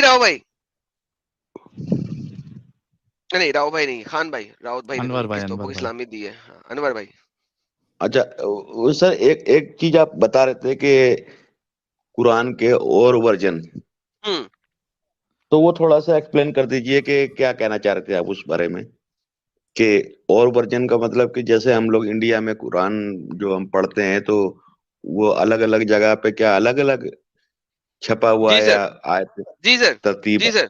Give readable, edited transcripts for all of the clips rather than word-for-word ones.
راؤ بھائی نہیں، راؤ بھائی نہیں، خان بھائی، راؤ بھائی نے انور بھائی، کس توپوں انور کی بھائی. اسلامی دی ہے. انور بھائی. اچھا وہ سر ایک ایک چیز آپ بتا رہے تھے کہ قرآن کے اور ورژن، ہوں تو وہ تھوڑا سا ایکسپلین کر دیجئے کہ کیا کہنا چاہ رہے تھے آپ اس بارے میں، کہ اور ورژن کا مطلب کہ جیسے ہم لوگ انڈیا میں قرآن جو ہم پڑھتے ہیں تو وہ الگ الگ جگہ پہ کیا الگ الگ چھپا ہوا جی ہے سر، یا آیت جی سر، ترتیب، جی سر،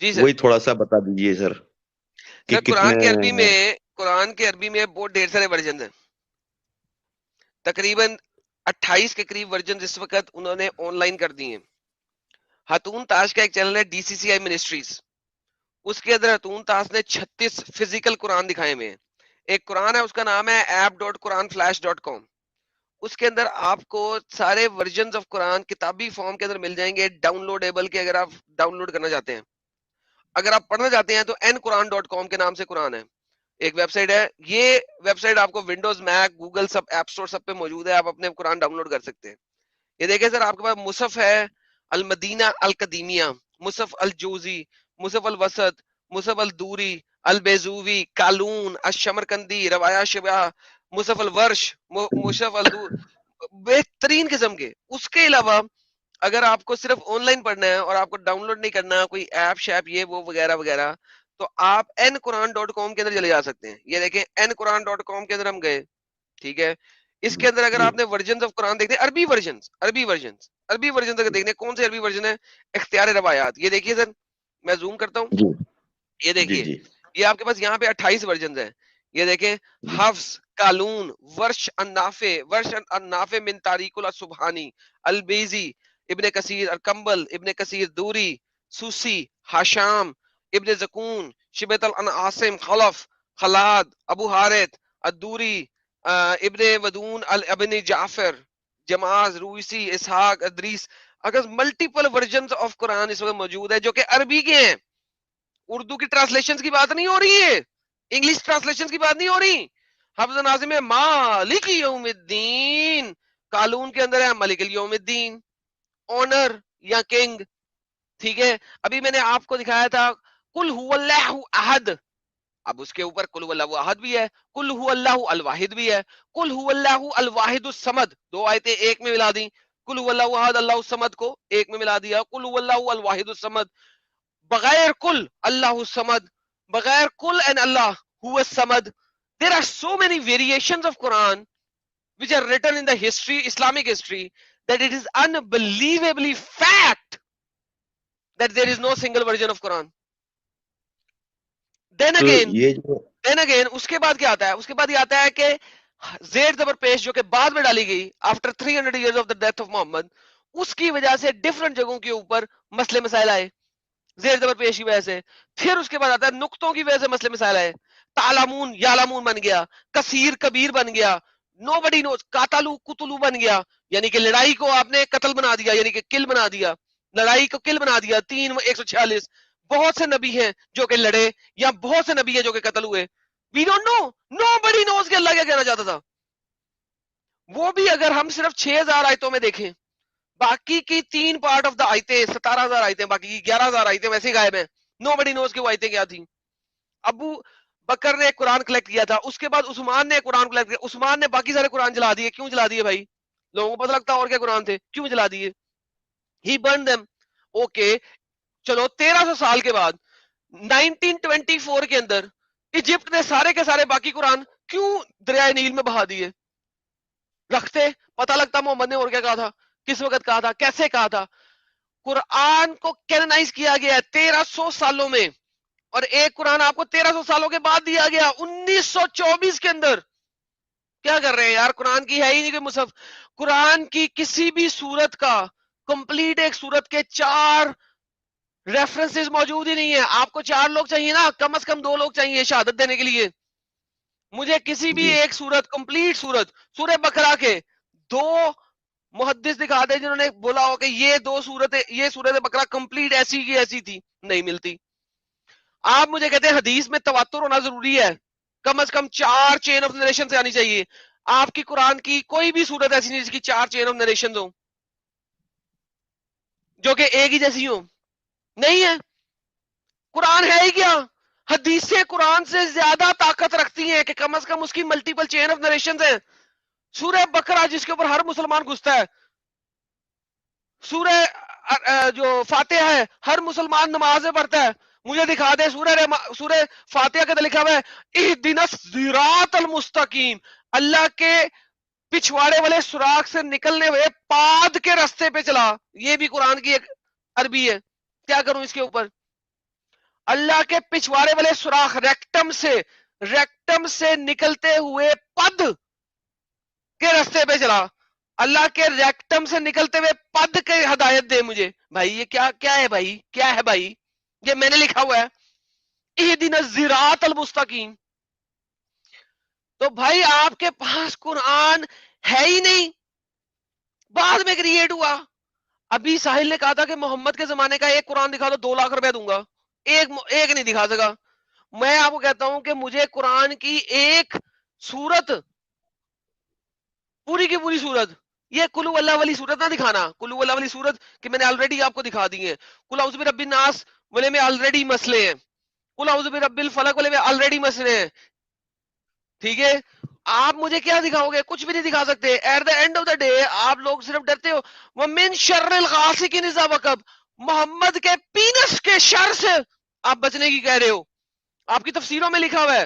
جی سر. وہی تھوڑا سا بتا دیجئے سر کہ سر کتنے قرآن کے عربی میں بہت ڈھیر سارے ورژن ہیں، تقریباً 28 کے قریب ورژن اس وقت انہوں نے آن لائن کر دی ہیں. ہاتون تاش کا ایک چینل ہے ڈی سی سی آئی منسٹریز، اس کے اندر ہاتون تاش نے 36 فزیکل قرآن دکھائے ہوئے ہیں. ایک قرآن ہے، اس کا نام ہے app.quranflash.com. اس کے اندر آپ کو سارے ورژنز آف قرآن کتابی فارم کے اندر مل جائیں گے، ڈاؤن لوڈیبل کے. اگر آپ ڈاؤن لوڈ کرنا چاہتے ہیں، اگر آپ پڑھنا چاہتے ہیں تو nquran.com کے نام سے قرآن ہے، ایک ویب سائٹ ہے. یہ ویب سائٹ آپ کو ونڈوز، میک، گوگل، سب ایپ سٹور سب پہ موجود ہے، آپ اپنے قرآن ڈاؤن لوڈ کر سکتے ہیں. یہ دیکھیں سر، آپ کے پاس مصحف ہے المدینہ القدیمیہ، مصحف الجوزی، مصحف الوسط، مصحف الدوری، البیزوی، کالون، الشمرکندی، روایا شبہ، مصحف الورش، مصحف الدور، بہترین قسم کے. اس کے علاوہ اگر آپ کو صرف آن لائن پڑھنا ہے اور آپ کو ڈاؤن لوڈ نہیں کرنا کوئی ایپ شیپ یہ وہ وغیرہ وغیرہ، تو آپ nquran.com کے اندر چلے جا سکتے ہیں. یہ دیکھیں nquran.com کے اندر ہم گئے، ٹھیک ہے. اس کے اندر اگر جی آپ نے ورژنز آف قرآن دیکھنے، عربی ورژنز اگر دیکھنے، کون سے عربی ورژن ہے؟ اختیار روایات. یہ دیکھیے سر، میں زوم کرتا ہوں، جی یہ جی دیکھیے، جی یہ آپ کے پاس یہاں پہ 28 ورژنز ہیں. یہ دیکھیں، جی حفظ، قالون، ورش النافع من تاریخ السبحانی، البیزی، ابن کثیر، الکمبل، ابن کثیر، دوری، سوسی، حاشام، ابن زکون، شبت العاصم، خلف، خلاد، ابو حارث، الدوری، ابن ودون، ابن جعفر، جماز، رویسی، اسحاق، ادریس. اگر ملٹیپل ورژنز آف قرآن اس وقت موجود ہے جو کہ عربی کے ہیں، اردو کی ٹرانسلیشن کی بات نہیں ہو رہی ہے، انگلش ٹرانسلیشن کی بات نہیں ہو رہی. حفظ ناظم ہے مالک یوم الدین، قالون کے اندر ہے ملک یوم الدین، اونر یا کنگ. ٹھیک ہے. ابھی میں نے آپ کو دکھایا تھا کل هو اللہ احد، اب اس کے اوپر کل هو اللہ احد بھی ہے، کل هو اللہ الواحد بھی ہے، کل هو اللہ الواحد الصمد. دو آیتیں ایک میں ملا دی، کل هو اللہ احد اللہ الصمد کو ایک میں ملا دیا، کل هو اللہ الواحد الصمد. بغیر کل اللہ الصمد، بغیر کل and اللہ هو الصمد. There are so many variations of Quran which are written in the history, Islamic history, that it is unbelievably fact that there is no single version of Quran. Then تو یہ جو again اس کے بعد کیا آتا ہے؟ اس کے بعد یہ آتا ہے کہ زیر زبر پیش جو کہ بعد میں ڈالی گئی after 300 years of the death of محمد، اس کی وجہ سے ڈفرنٹ جگہوں کے اوپر مسئلے مسائل آئے زیر زبر پیش کی وجہ سے. پھر اس کے بعد آتا ہے نقطوں کی وجہ سے مسئلے مسائل آئے، تعلمون یعلمون بن گیا، کثیر کبیر بن گیا، نو بڈی نوز، قاتلو قتلو بن گیا، یعنی کہ لڑائی کو آپ نے قتل بنا دیا، یعنی کہ کل بنا دیا، لڑائی کو کل بنا دیا. 146 بہت سے نبی ہیں جو کہ لڑے، یا بہت سے نبی ہیں جو کہ قتل ہوئے. وی ڈونٹ نو، نو بڈی نوز کہ اللہ کیا کہنا چاہتا تھا. وہ بھی اگر ہم صرف 6000 آیتوں میں دیکھیں، باقی کی 3 پارٹ آف دا آیتیں 17,000 آیتیں، باقی کی 11,000 آیتیں ویسے ہی غائب ہیں. نو بڈی نوز کہ وہ آیتیں کیا تھیں. ابو بکر نے ایک قرآن کلیکٹ کیا تھا، اس کے بعد عثمان نے ایک قرآن کلیکٹ کیا، عثمان نے باقی سارے قرآن جلا دیے. کیوں جلا دیے بھائی؟ لوگوں کو پتہ لگتا اور کیا قرآن تھے، کیوں جلا دیے؟ ہی برن دیم. اوکے چلو 1300 سال کے بعد 1924 کے اندر ایجپٹ نے سارے کے سارے باقی قرآن کیوں دریائے نیل میں بہا دیے؟ رکھتے پتہ لگتا محمد نے اور کیا کہا تھا، کس وقت کہا تھا، کیسے کہا تھا. قرآن کو کینونائز کیا گیا ہے 1300 سالوں میں، اور ایک قرآن آپ کو 1300 سالوں کے بعد دیا گیا 1924 کے اندر. کیا کر رہے ہیں یار؟ قرآن کی ہے ہی نہیں کہ مصحف. قرآن کی کسی بھی سورت کا کمپلیٹ ایک سورت کے 4 ریفرنسز موجود ہی نہیں ہے. آپ کو 4 لوگ چاہیے نا، کم از کم 2 لوگ چاہیے شہادت دینے کے لیے. مجھے کسی بھی جی ایک سورت، کمپلیٹ سورت، سورہ بقرہ کے 2 محدث دکھا دے جنہوں نے بولا ہو کہ یہ 2 سورتیں، یہ سورت بقرہ کمپلیٹ ایسی کی ایسی تھی، نہیں ملتی. آپ مجھے کہتے ہیں حدیث میں تواتر ہونا ضروری ہے، کم از کم 4 چین آف نریشن سے آنی چاہیے. آپ کی قرآن کی کوئی بھی صورت ایسی نہیں جس کی 4 چین آف نریشن ہو جو کہ ایک ہی جیسی ہو. نہیں ہے. قرآن ہے ہی کیا؟ حدیثیں قرآن سے زیادہ طاقت رکھتی ہیں کہ کم از کم اس کی ملٹیپل چین آف نریشنز ہیں. سورہ بقرہ جس کے اوپر ہر مسلمان گھستا ہے، سورہ جو فاتحہ ہے ہر مسلمان نماز میں پڑھتا ہے، مجھے دکھا دے سورہ فاتحہ کے اندر لکھا ہوا ہے اہدنا الصراط المستقیم، اللہ کے پچھواڑے والے سوراخ سے نکلنے ہوئے پاد کے راستے پہ چلا. یہ بھی قرآن کی ایک عربی ہے. کیا کروں اس کے اوپر؟ اللہ کے پچھواڑے والے سوراخ ریکٹم سے نکلتے ہوئے پد کے راستے پہ چلا. اللہ کے ریکٹم سے نکلتے ہوئے پد کے ہدایت دے مجھے. بھائی یہ کیا ہے بھائی؟ کیا ہے بھائی؟ یہ میں نے لکھا ہوا ہے اہدنا الصراط المستقیم. تو بھائی آپ کے پاس قرآن ہے ہی نہیں، بعد میں کریٹ ہوا. ابھی ساحل نے کہا تھا کہ محمد کے زمانے کا ایک قرآن دکھا دو 2 لاکھ روپے دوں گا. ایک نہیں دکھا سکا. میں آپ کو کہتا ہوں کہ مجھے قرآن کی ایک سورت، پوری کی پوری سورت، یہ کلو اللہ والی سورت نہ دکھانا. کلو اللہ والی سورت کہ میں نے آلریڈی آپ کو دکھا دی ہے. کل اعوذ برب الناس والے میں آلریڈی مسئلے ہیں، کل اعوذ برب الفلق والے میں آلریڈی مسئلے ہیں. ٹھیک ہے، آپ مجھے کیا دکھاؤ گے؟ کچھ بھی نہیں دکھا سکتے. At the end of the day آپ لوگ صرف ڈرتے ہو. وَمِن شَرِّ الْغَاسِقِ اذَا وَقَبَ، محمد کے پینس کے شر سے آپ بچنے کی کہہ رہے ہو. آپ کی تفسیروں میں لکھا ہوا ہے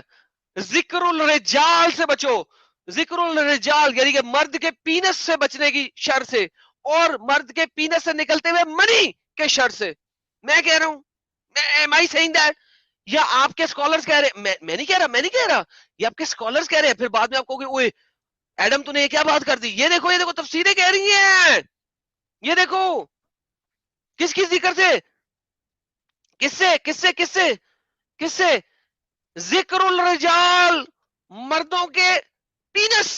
ذکر الرجال سے بچو، ذکر الرجال یعنی کہ مرد کے پینس سے بچنے کی شر سے، اور مرد کے پینس سے نکلتے ہوئے منی کے شر سے. میں کہہ رہا ہوں am I saying that؟ یا آپ کے اسکالرز کہہ رہے میں نہیں کہہ رہا یہ آپ کے اسکالرز کہہ رہے ہیں. پھر بعد میں آپ کو اوئے ایڈم تو نے یہ کیا بات کر دی؟ یہ دیکھو تفسیریں کہہ رہی ہیں. یہ دیکھو کس کی ذکر سے، کس سے ذکر الرجال مردوں کے پینس،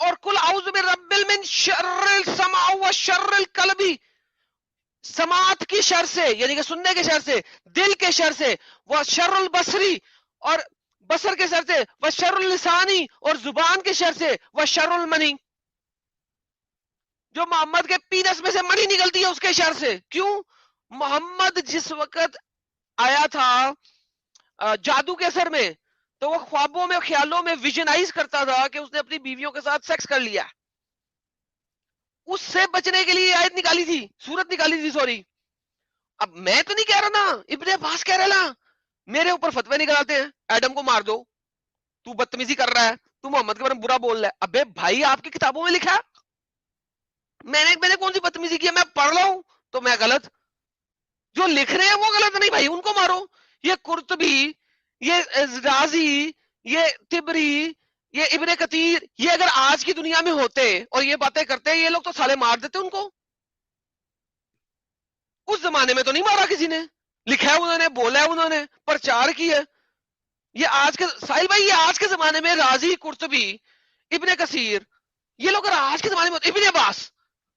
اور کل اعوذ برب من شر السمع و شر القلب، سماعت کی شر سے یعنی کہ سننے کے شر سے، دل کے شر سے، وہ شر البصری اور بصر کے شر سے، وہ شر اللسانی اور زبان کے شر سے، وہ شر المنی جو محمد کے پینس میں سے منی نکلتی ہے اس کے شر سے. کیوں؟ محمد جس وقت آیا تھا جادو کے اثر میں تو وہ خوابوں میں خیالوں میں ویژنائز کرتا تھا کہ اس نے اپنی بیویوں کے ساتھ سیکس کر لیا. اس سے بچنے کے لیے آیت نکالی تھی، سورت نکالی تھی سوری. اب میں تو نہیں کہہ رہا نا، ابن عباس کہہ رہا نا، میرے اوپر فتوے نکالتے ہیں ایڈم کو مار دو، تو بدتمیزی کر رہا ہے، تو محمد کے بارے میں برا بول رہا ہے. ابے بھائی آپ کی کتابوں میں لکھا، میں نے کون سی بدتمیزی کی ہے؟ میں پڑھ رہا ہوں تو میں غلط، جو لکھ رہے ہیں وہ غلط نہیں بھائی، ان کو مارو. یہ قرطبی، یہ رازی، یہ تبری، یہ ابن کثیر، یہ اگر آج کی دنیا میں ہوتے اور یہ باتیں کرتے یہ لوگ تو سالے مار دیتے ان کو. اس زمانے میں تو نہیں مارا کسی نے، لکھا ہے انہوں نے، بولا ہے انہوں نے، پرچار کی ہے. یہ آج کے ساحل بھائی، یہ آج کے زمانے میں رازی، قرطبی، ابن کثیر، یہ لوگ اگر آج کے زمانے میں ابن عباس،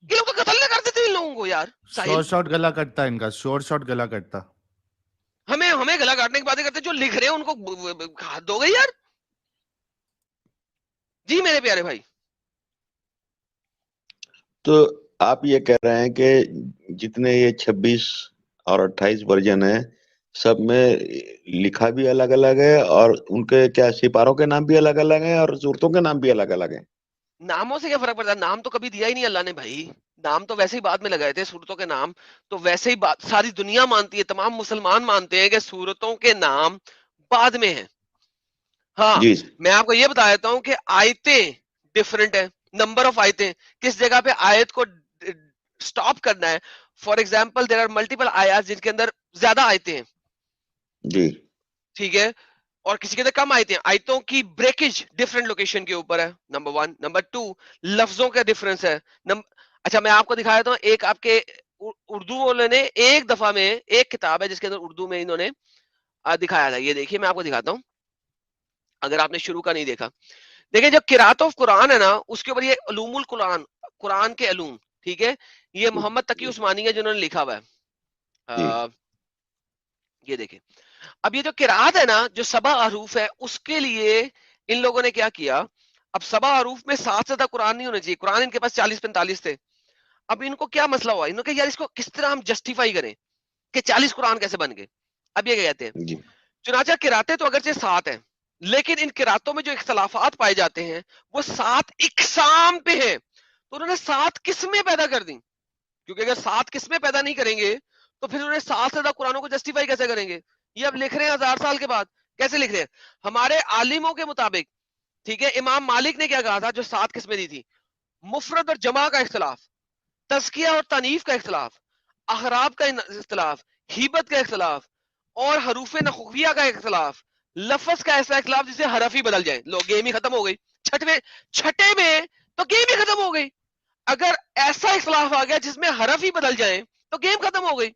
یہ لوگ تو قتل نہ کر دیتے ان لوگوں کو یار. ساحل شارٹ گلا کٹتا ہے ان کا، شارٹ گلا کٹتا. ہمیں گلا کاٹنے کی باتیں کرتے، جو لکھ رہے ہیں ان کو ہاتھ دو گے یار. جی میرے پیارے بھائی. تو آپ یہ کہہ رہے ہیں کہ جتنے یہ 26 اور 28 ورژن ہیں سب میں لکھا بھی الگ الگ ہے، اور ان کے کیا سپاروں کے نام بھی الگ الگ ہیں اور صورتوں کے نام بھی الگ الگ ہیں؟ ناموں سے کیا فرق پڑتا ہے؟ نام تو کبھی دیا ہی نہیں اللہ نے بھائی. نام تو ویسے ہی بعد میں لگائے تھے صورتوں کے نام. تو ویسے ہی بات ساری دنیا مانتی ہے، تمام مسلمان مانتے ہیں کہ صورتوں کے نام بعد میں ہیں. ہاں جی میں آپ کو یہ بتا دیتا ہوں کہ آیتیں ڈفرنٹ ہیں، نمبر آف آیتیں، کس جگہ پہ آیت کو سٹاپ کرنا ہے. For example there are multiple آیات جن کے اندر زیادہ آیتیں ہیں، جی ٹھیک ہے، اور کسی کے اندر کم آیتیں ہیں. آیتوں کی بریکج ڈفرنٹ لوکیشن کے اوپر ہے، نمبر 1. نمبر 2 لفظوں کا ڈفرنس ہے. اچھا میں آپ کو دکھا دیتا ہوں، ایک آپ کے اردو والے نے ایک دفعہ میں ایک کتاب ہے جس کے اندر اردو میں انہوں نے دکھایا تھا. یہ دیکھیے میں آپ کو دکھاتا ہوں اگر آپ نے شروع کا نہیں دیکھا. دیکھیں جو قرات آف قرآن ہے نا، اس کے اوپر یہ علوم القرآن، قرآن کے علوم، ٹھیک ہے، یہ محمد تقی عثمانی ہے جنہوں نے لکھا ہوا جی ہے. یہ دیکھیں اب یہ جو قرات ہے نا، جو 7 حروف ہے، اس کے لیے ان لوگوں نے کیا کیا. اب 7 حروف میں 7 سے زیادہ قرآن نہیں ہونا چاہیے. قرآن ان کے پاس 40-45 تھے. اب ان کو کیا مسئلہ ہوا, انہوں نے کہا یار اس کو کس طرح ہم جسٹیفائی کریں کہ 40 قرآن کیسے بن گئے. اب یہ کہتے ہیں جی چنانچہ قراتیں تو اگرچہ 7 ہیں, لیکن ان قراتوں میں جو اختلافات پائے جاتے ہیں وہ 7 اقسام پہ ہیں. تو انہوں نے 7 قسمیں پیدا کر دیں, کیونکہ اگر 7 قسمیں پیدا نہیں کریں گے تو پھر انہوں نے 7 سے زیادہ قرآنوں کو جسٹیفائی کیسے کریں گے. یہ اب لکھ رہے ہیں 1000 سال کے بعد, کیسے لکھ رہے ہیں؟ ہمارے عالموں کے مطابق, ٹھیک ہے, امام مالک نے کیا کہا تھا جو 7 قسمیں دی تھی, مفرد اور جمع کا اختلاف, تزکیہ اور تانیف کا اختلاف, احراب کا اختلاف, ہیبت کا اختلاف, اور حروف نخویہ کا اختلاف, لفظ کا ایسا اختلاف جسے حرف ہی بدل جائے. لو گیم ہی ختم ہو گئی. چھٹے میں تو گیم ہی ختم ہو گئی. اگر ایسا اختلاف آ گیا جس میں حرف ہی بدل جائیں تو گیم ختم ہو گئی.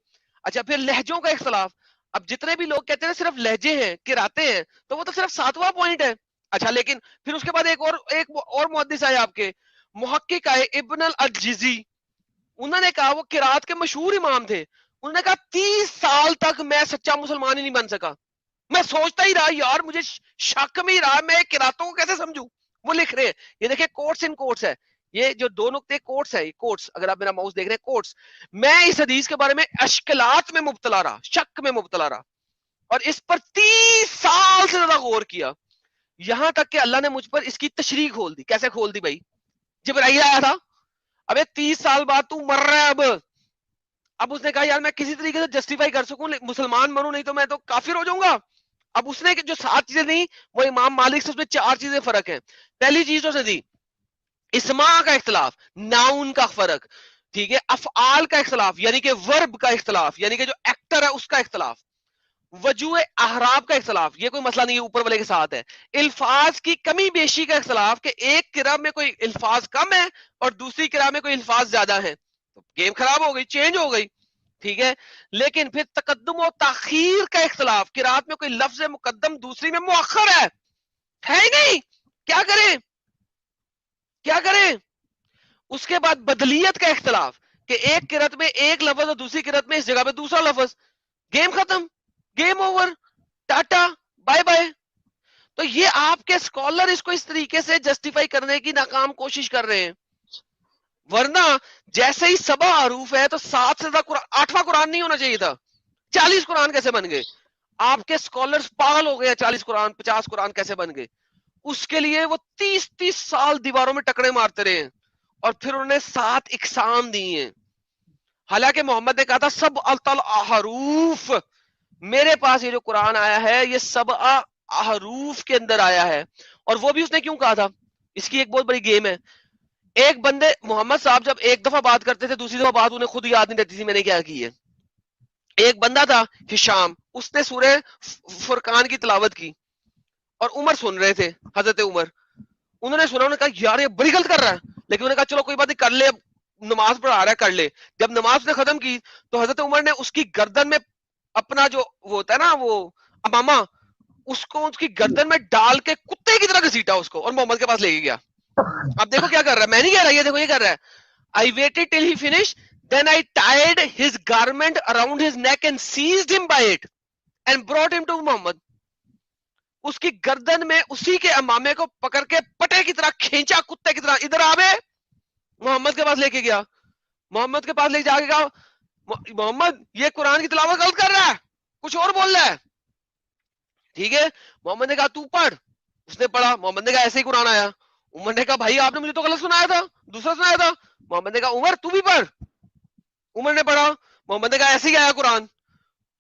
اچھا پھر لہجوں کا اختلاف. اب جتنے بھی لوگ کہتے ہیں صرف لہجے ہیں قراتیں ہیں, تو وہ تو صرف 7واں پوائنٹ ہے. اچھا لیکن پھر اس کے بعد ایک اور محدث آئے آپ کے, محقق آئے ابن الجزی, انہوں نے کہا, وہ قرات کے مشہور امام تھے, انہوں نے کہا 30 سال تک میں سچا مسلمان ہی نہیں بن سکا. میں سوچتا ہی رہا یار, مجھے شک میں ہی رہا میں قراتوں کو کیسے سمجھوں. وہ لکھ رہے ہیں, یہ دیکھیں کوٹس ان کوٹس ہے, یہ جو دو نقطے کوٹس ہے, کوٹس, اگر آپ میرا ماؤس دیکھ رہے ہیں کوٹس, میں اس حدیث کے بارے میں اشکالات میں مبتلا رہا, شک میں مبتلا رہا, اور اس پر 30 سال سے زیادہ غور کیا, یہاں تک کہ اللہ نے مجھ پر اس کی تشریح کھول دی. کیسے کھول دی بھائی؟ جبرائیل آیا تھا, ابے 30 سال بعد تو مر رہا ہے. اب اس نے کہا یار میں کسی طریقے سے جسٹیفائی کر سکوں, مسلمان بنوں, نہیں تو میں تو کافر ہو جاؤں گا. اب اس نے جو 7 چیزیں دی وہ امام مالک سے اس میں 4 چیزیں فرق ہیں. پہلی چیز تو سے دی اسماء کا اختلاف, ناؤن کا فرق, ٹھیک ہے, افعال کا اختلاف یعنی کہ ورب کا اختلاف, یعنی کہ جو ایکٹر ہے اس کا اختلاف, وجوہ احراب کا اختلاف, یہ کوئی مسئلہ نہیں ہے, اوپر والے کے ساتھ ہے, الفاظ کی کمی بیشی کا اختلاف, کہ ایک قرأ میں کوئی الفاظ کم ہے اور دوسری قرأ میں کوئی الفاظ زیادہ ہیں, تو گیم خراب ہو گئی, چینج ہو گئی, ٹھیک ہے. لیکن پھر تقدم و تاخیر کا اختلاف, قرأت میں کوئی لفظ مقدم دوسری میں مؤخر ہے ہی نہیں, کیا کریں کیا کریں. اس کے بعد بدلیت کا اختلاف, کہ ایک قرأت میں ایک لفظ اور دوسری قرأت میں اس جگہ پہ دوسرا لفظ, گیم ختم, game over, tata bye bye. تو یہ آپ کے اسکالر اس کو اس طریقے سے جسٹیفائی کرنے کی ناکام کوشش کر رہے ہیں, ورنہ جیسے ہی 7 حروف ہے تو 7 سے زیادہ 8واں قرآن نہیں ہونا چاہیے تھا. 40 قرآن کیسے بن گئے؟ آپ کے اسکالرز پاگل ہو گئے, 40 قرآن 50 قرآن کیسے بن گئے. اس کے لیے وہ 30 سال دیواروں میں ٹکڑے مارتے رہے ہیں, اور پھر انہوں نے 7 اقسام دی ہیں. حالانکہ محمد نے کہا تھا سب الحروف, میرے پاس یہ جو قرآن آیا ہے یہ 7 حروف کے اندر آیا ہے. اور وہ بھی اس نے کیوں کہا تھا, اس کی ایک بہت بڑی گیم ہے. ایک بندے, محمد صاحب جب ایک دفعہ بات کرتے تھے دوسری دفعہ بات انہیں خود یاد نہیں رہتی تھی میں نے کیا کی ہے. ایک بندہ تھا ہشام, اس نے سورہ فرقان کی تلاوت کی اور عمر سن رہے تھے, حضرت عمر, انہوں نے سنا, انہوں نے کہا یار یہ بڑی غلط کر رہا ہے, لیکن انہوں نے کہا چلو کوئی بات نہیں کر لے, اب نماز پڑھا رہا ہے کر لے. جب نماز نے ختم کی تو حضرت عمر نے اس کی گردن میں اپنا جو وہ ہوتا ہے نا وہ امامہ, اس کو اس کی گردن میں ڈال کے کتے کی طرح گھسیٹا اس کو, اور محمد کے پاس لے کے گیا. اب دیکھو کیا کر رہا ہے, میں نہیں کہہ رہا, یہ دیکھو یہ کر رہا ہے. I waited till he finished, then I tied his garment around his neck and seized him by it and brought him to Muhammad. اس کی گردن میں اسی کے امامے کو پکڑ کے پٹے کی طرح کھینچا, کتے کی طرح, ادھر آوے, محمد کے پاس لے کے گیا. محمد کے پاس لے جا کے کہا محمد یہ قرآن کی تلاوت غلط کر رہا ہے, کچھ اور بول رہا ہے, ٹھیک ہے. محمد نے کہا تو پڑھ, اس نے پڑھا, محمد نے کہا ایسے ہی قرآن آیا. عمر نے کہا بھائی آپ نے مجھے تو غلط سنایا تھا, دوسرا سنایا تھا. محمد نے کہا عمر تو بھی پڑھ, عمر نے پڑھا, محمد نے کہا ایسے ہی آیا قرآن.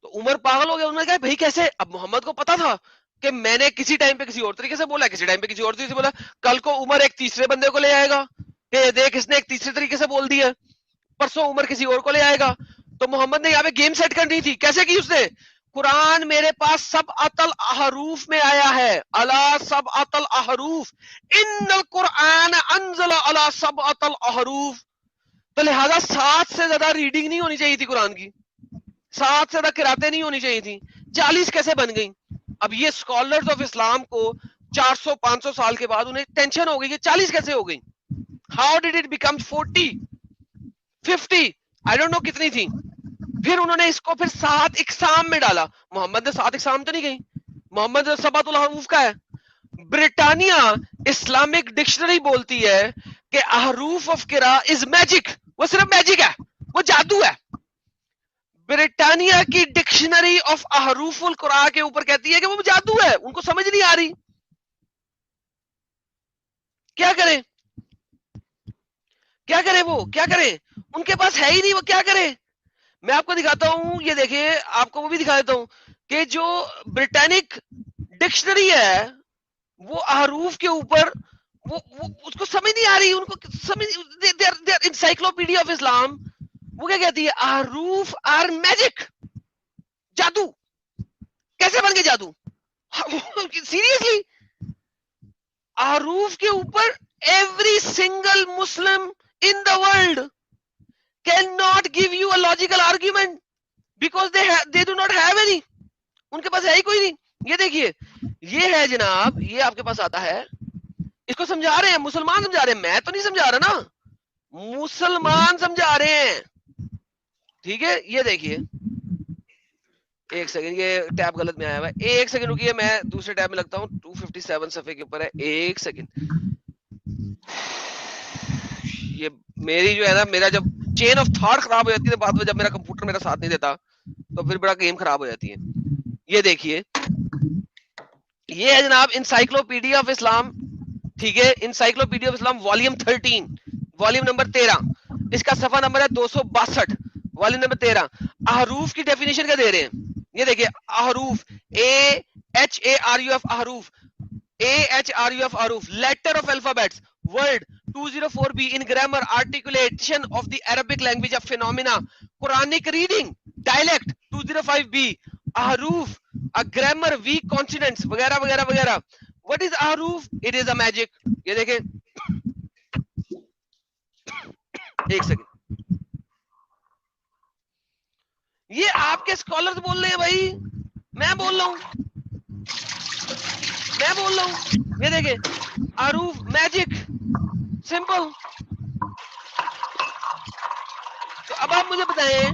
تو عمر پاگل ہو گیا, انہوں نے کہا بھائی کیسے. اب محمد کو پتا تھا کہ میں نے کسی ٹائم پہ کسی اور طریقے سے بولا, کسی ٹائم پہ کسی اور طریقے سے بولا, کل کو عمر ایک تیسرے بندے کو لے آئے گا کہ دیکھ اس نے ایک تیسرے طریقے سے بول دیا, پرسوں عمر کسی اور کو لے آئے گا. تو محمد نے یہاں پہ گیم سیٹ کرنی تھی. کیسے کی اس نے, قرآن میرے پاس 7 الحروف میں آیا ہے, الا 7 الحروف, ان القرآن انزل علی 7 الحروف. تو لہذا 7 سے زیادہ ریڈنگ نہیں ہونی چاہیے تھی قرآن کی, 7 سے زیادہ قراتیں نہیں ہونی چاہیے تھی. 40 کیسے بن گئی؟ اب یہ اسکالرز آف اسلام کو 400-500 سال کے بعد انہیں ٹینشن ہو گئی کہ 40 کیسے ہو گئی. How did it become 40 50 I don't know کتنی تھی. پھر انہوں نے اس کو پھر 7 اقسام میں ڈالا. محمد نے 7 اقسام تو نہیں گئی, محمد 7 الحروف کا ہے. برطانیہ اسلامک ڈکشنری بولتی ہے کہ احروف آف قراء از میجک, وہ صرف میجک ہے, وہ جادو ہے. برطانیہ کی ڈکشنری آف احروف القرآن کے اوپر کہتی ہے کہ وہ جادو ہے, ان کو سمجھ نہیں آ رہی. کیا کریں, کیا کریں, وہ کیا کریں, ان کے پاس ہے ہی نہیں, وہ کیا کریں. میں آپ کو دکھاتا ہوں, یہ دیکھیں, آپ کو وہ بھی دکھا دیتا ہوں کہ جو برٹانک ڈکشنری ہے وہ احروف کے اوپر وہ اس کو سمجھ نہیں آ رہی, ان کو سمجھ, انسائکلوپیڈیا آف اسلام وہ کیا کہتی ہے, احروف آر میجک, جادو. کیسے بن گئے جادو, سیریسلی. احروف کے اوپر every single Muslim in the world cannot give you a logical argument because they do not have any. ان کے پاس ہے ہی کوئی نہیں. یہ دیکھیے, یہ ہے جناب, یہ آپ کے پاس آتا ہے, اس کو سمجھا رہے ہیں مسلمان, سمجھا رہے ہیں, میں تو نہیں سمجھا رہا نا, مسلمان سمجھا رہے ہیں. ٹھیک ہے, یہ دیکھیے, ایک سیکنڈ, یہ ٹیب غلط میں آیا ہوا ہے, ایک سیکنڈ رکیے, میں دوسرے ٹیب میں لگتا ہوں, 257 صفحے کے اوپر ہے, ایک سیکنڈ. یہ میری جو ہے نا, میرا جب چین آف تھاٹ خراب ہو جاتی ہے بعد میں, جب میرا کمپیوٹر میرا ساتھ نہیں دیتا تو پھر بڑا گیم خراب ہو جاتی ہے. یہ دیکھیے, یہ ہے جناب انسائکلوپیڈیا آف اسلام. ٹھیک ہے, encyclopedia of Islam volume 13, volume number 13, اس کا صفحہ نمبر ہے 262, والیوم نمبر 13. احروف کی ڈیفینیشن کیا دے رہے ہیں, یہ دیکھیے, احروف AHARUF, احروف AHRUF, احروف, letter of alphabets, word 204B in grammar, articulation of the Arabic language of phenomena, Quranic reading, dialect 205B, ahruf, a grammar, weak consonants وغیرہ وغیرہ وغیرہ. What is ahruf? It is a magic. یہ دیکھیں, ایک second, یہ آپ کے scholars بول رہے ہیں بھائی, میں بول رہا ہوں, میں بول رہا ہوں. یہ دیکھیں, ahruf, magic, سمپل. تو اب آپ مجھے بتائیں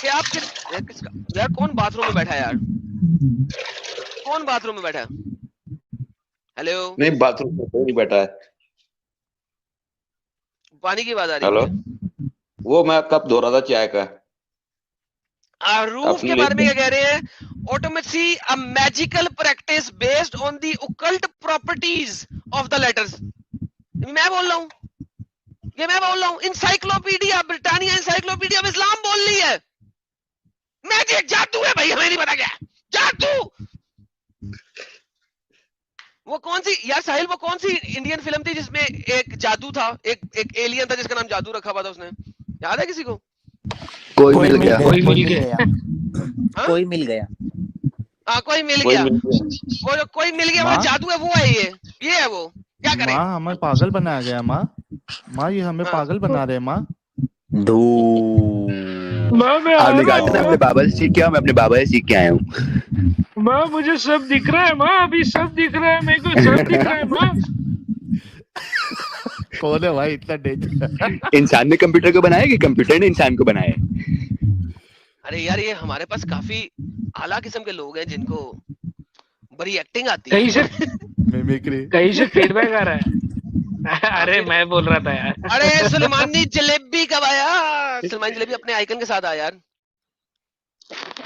کہ آپ یار کون باتھ روم میں بیٹھا ہے, یار کون باتھ روم میں بیٹھا ہے, ہیلو, نہیں باتھ روم میں کوئی نہیں بیٹھا ہے, پانی کی آواز آ رہی ہیلو, وہ میں کپ دھو رہا تھا چائے کا. احروف کے بارے میں کیا کہہ رہے ہیں, آٹومیسی a magical practice based on the occult properties of the letters. میں بول رہا ہوں, یہ میں بول رہا ہوں, انسائکلوپیڈیا برٹانیہ, انسائکلوپیڈیا آف اسلام بول رہی ہے, میجک, جادو ہے بھائی, ہمیں نہیں پتا کیا جادو. وہ کون سی یار ساحل, وہ کون سی انڈین فلم تھی جس میں ایک جادو تھا, ایک ایلین تھا جس کا نام جادو رکھا ہوا تھا, اس نے, یاد ہے کسی کو؟ کوئی مل گیا, کوئی مل گیا, کوئی مل گیا, وہ جو کوئی مل گیا وہ جادو ہے, وہ ہے یہ ہے وہ. کیا کریں, ماں ہمیں پاگل بنایا گیا, ماں یہ ہمیں پاگل بنا رہے ہیں. ماں آپ نے کہا تھا اپنے بابا سے سیکھ کے, میں اپنے بابا سے سیکھ کے آیا ہوں. ماں مجھے سب دکھ رہا ہے, ماں ابھی سب دکھ رہا ہے, میرے کو سب دکھ رہا ہے. ماں کون ہے بھائی اتنا ڈینجر؟ انسان نے کمپیوٹر کو بنایا کہ کمپیوٹر نے انسان کو بنایا ہے؟ ارے یار یہ ہمارے پاس کافی اعلیٰ قسم کے لوگ ہیں جن کو بڑی ایکٹنگ آتی ہے. کہیں سے فیڈ بیک آ رہا ہے. ارے میں بول رہا تھا یار, ارے سلیمانی جلیبی کب آیا, سلیمانی جلیبی اپنے آئیکن کے ساتھ آیا یار.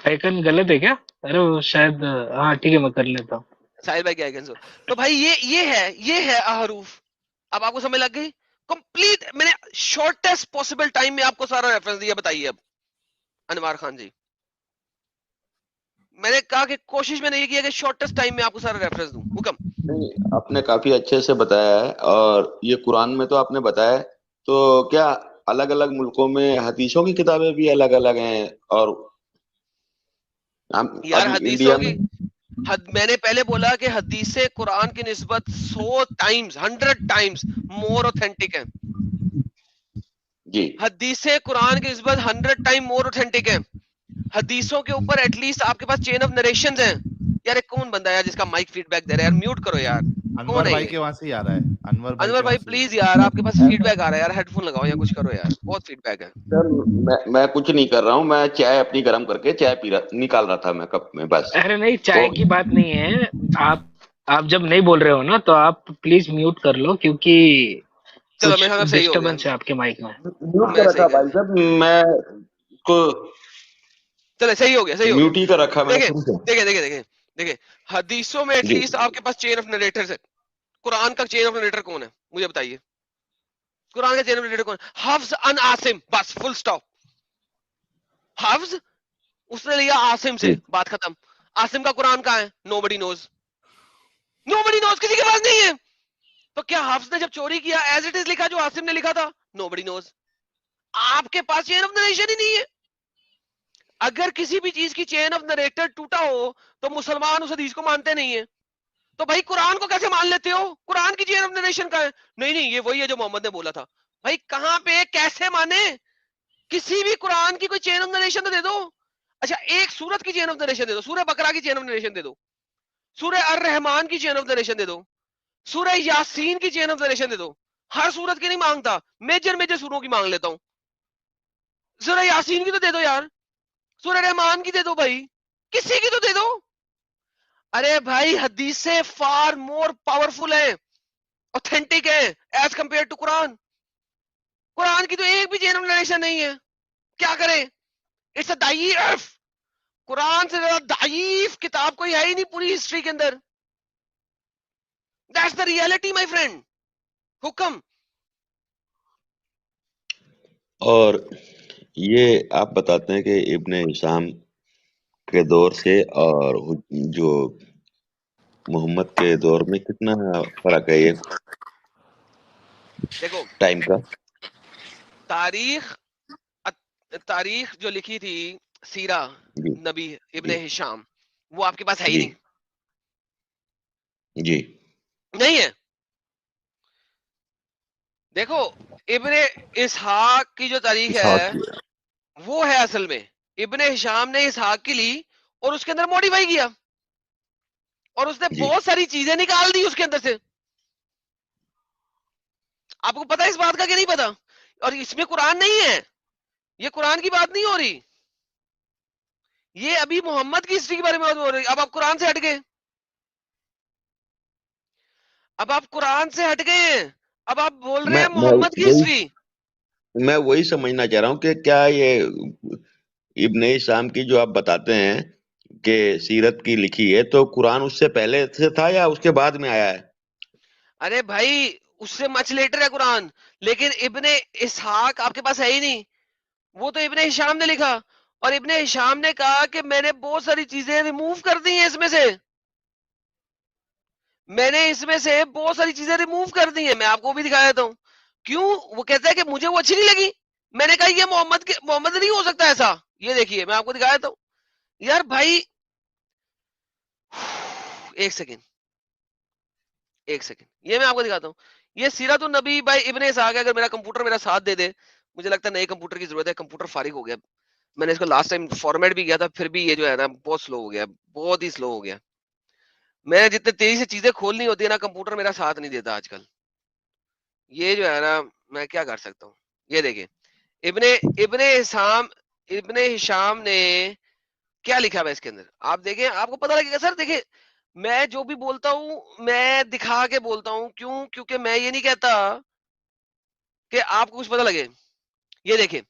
آئیکن غلط ہے کیا؟ ارے وہ شاید, ہاں ٹھیک ہے میں کر لیتا ہوں. ساحل بھائی کے آئیکن سے. تو بھائی یہ ہے احروف. اب آپ کو سمجھ لگ گئی کمپلیٹ. میں نے شارٹیسٹ پاسبل ٹائم میں آپ کو سارا ریفرنس دیا. بتائیے اب انوار خان جی, میں نے کہا کہ کوشش میں نے یہ کیا کہ شارٹیسٹ ٹائم میں آپ کو سارا ریفرنس دوں. حکم. آپ نے کافی اچھے سے بتایا ہے, اور یہ قرآن میں تو آپ نے بتایا ہے, تو کیا الگ الگ ملکوں میں حدیثوں کی کتابیں بھی الگ الگ ہیں؟ اور یار حدیثوں کی میں نے پہلے بولا کہ حدیث قرآن کی نسبت 100 ٹائمز مور اوتھینٹک ہے. جی, حدیث قرآن کی نسبت 100 ٹائم مور اوتھینٹک ہے. حدیثوں کے اوپر ایٹ لیسٹ آپ کے پاس چین آف نریشنز ہیں. یار ایک کون بندہ ہے جس کا مائک فیڈ بیک دے رہا ہے, یار میوٹ کرو یار. انور بھائی کے وہاں سے ہی آ رہا ہے. انور بھائی پلیز یار, آپ کے پاس فیڈ بیک آ رہا ہے یار, ہیڈ فون لگاؤ یا کچھ کرو یار, بہت فیڈ بیک ہے. سر میں کچھ نہیں کر رہا ہوں, میں چائے اپنی گرم کر کے چائے نکال رہا تھا میں کپ میں بس. ارے نہیں, چائے کی بات نہیں ہے. آپ جب نہیں بول رہے ہو نا تو آپ پلیز میوٹ کر لو, کیونکہ چلو میرے خیال صحیح ہو گیا. ڈسٹربنس ہے آپ کے مائک میں. میوٹ کر رکھا بھائی صاحب میں کو چلے صحیح ہو گیا صحیح ہو میوٹ گیا. ہی کر رکھا میں نے شروع سے. دیکھیں حدیثوں میں ایٹ جی لیسٹ آپ کے پاس چین آف نریٹر ہے. قرآن کا چین آف نریٹر کون ہے مجھے بتائیے. قرآن کا چین آف نریٹر کون ہے؟ حفظ ان عاصم، بس فل سٹاپ. حفظ اس نے لیا عاصم سے، جی بات ختم. عاصم کا قرآن کہاں ہے؟ نو بڈی نوز. نو بڈی نوز، کسی کے پاس نہیں ہے. تو کیا حفظ نے جب چوری کیا ایز اٹ از لکھا جو عاصم نے لکھا تھا؟ نو بڈی نوز. آپ کے پاس چین آف نریشن ہی نہیں ہے. اگر کسی بھی چیز کی چین آف نریٹر ٹوٹا ہو تو مسلمان اس حدیث کو مانتے نہیں ہیں. تو بھائی قرآن کو کیسے مان لیتے ہو؟ قرآن کی چین آف نریشن کا ہے. نہیں یہ وہی ہے جو محمد نے بولا تھا. بھائی کہاں پہ کیسے مانے؟ کسی بھی قرآن کی کوئی چین آف نریشن تو دے دو. اچھا ایک سورت کی چین آف نریشن دے دو، سورہ بقرہ کی چین آف نریشن دے دو، سورہ الرحمان کی چین آف نریشن دے دو، سورہ یاسین کی چین آف نریشن دے دو. ہر سورت کی نہیں مانگتا، میجر سوروں کی مانگ لیتا ہوں. سورہ یاسین کی تو دے دو یار، سورہ رحمان کی دے دو، بھائی کسی کی تو دے دو. ارے بھائی حدیثیں فار مور پاورفل ہیں، اوتھینٹک ہیں ایز کمپیئر ٹو قرآن. قرآن کی تو ایک بھی چین آف نریشن نہیں ہے. کیا کریں؟ اٹس اے ضعیف. قرآن سے زیادہ ضعیف کتاب کوئی ہے ہی نہیں پوری ہسٹری کے اندر. That's the reality my friend. حکم. اور یہ آپ بتاتے ہیں کہ ابن ہشام کے دور سے اور جو محمد کے دور میں کتنا فرق ہے یہ دیکھو ٹائم کا؟ تاریخ جو لکھی تھی سیرہ جی نبی ابن جی ہشام وہ آپ کے پاس ہے ہی جی نہیں. جی نہیں ہے. دیکھو ابن اسحاق کی جو تاریخ اسحاق ہے کی وہ ہے اصل میں ابن ہشام نے اسحاق کی لی اور اس کے اندر موڈیفائی کیا اور اس نے جی بہت ساری چیزیں نکال دی اس کے اندر سے. آپ کو پتا اس بات کا کہ نہیں پتا؟ اور اس میں قرآن نہیں ہے، یہ قرآن کی بات نہیں ہو رہی، یہ ابھی محمد کی ہسٹری کے بارے میں بات ہو رہی. اب آپ قرآن سے ہٹ گئے، اب آپ قرآن سے ہٹ گئے ہیں، اب آپ بول رہے میں ہیں میں محمد کی وہی ہسٹری. میں وہی سمجھنا چاہ رہا ہوں کہ کیا یہ ابن ہشام کی جو آپ بتاتے ہیں کہ سیرت کی لکھی ہے تو قرآن اس سے پہلے سے تھا یا اس کے بعد میں آیا ہے؟ ارے بھائی اس سے مچ لیٹر ہے قرآن، لیکن ابن اسحاق آپ کے پاس ہے ہی نہیں. وہ تو ابن ہشام نے لکھا اور ابن ہشام نے کہا کہ میں نے بہت ساری چیزیں ریموو کر دی ہیں، اس میں سے میں نے اس میں سے بہت ساری چیزیں ریموو کر دی ہیں. میں آپ کو بھی دکھا دیتا ہوں. کیوں؟ وہ کہتا ہے کہ مجھے وہ اچھی نہیں لگی. میں نے کہا یہ محمد نہیں ہو سکتا ایسا. یہ دیکھیے میں آپ کو دکھا دیتا ہوں. یار بھائی ایک سیکنڈ یہ میں آپ کو دکھاتا ہوں. یہ سیرت النبی بائی ابن اسحاق ہے. اگر میرا کمپیوٹر میرا ساتھ دے دے، مجھے لگتا ہے نئے کمپیوٹر کی ضرورت ہے. کمپیوٹر فارغ ہو گیا، میں نے اس کو لاسٹ ٹائم فارمیٹ بھی کیا تھا، پھر بھی یہ جو ہے نا بہت سلو ہو گیا، بہت ہی سلو ہو گیا. میں جتنے تیزی سے چیزیں کھولنی ہوتی ہے نا کمپیوٹر میرا ساتھ نہیں دیتا آج کل. یہ جو ہے نا میں کیا کر سکتا ہوں. یہ دیکھیں ابن ہشام نے کیا لکھا ہے اس کے اندر، آپ دیکھیں آپ کو پتہ لگے گا. سر دیکھیں میں جو بھی بولتا ہوں میں دکھا کے بولتا ہوں. کیوں؟ کیونکہ میں یہ نہیں کہتا کہ آپ کو کچھ پتہ لگے. یہ دیکھیں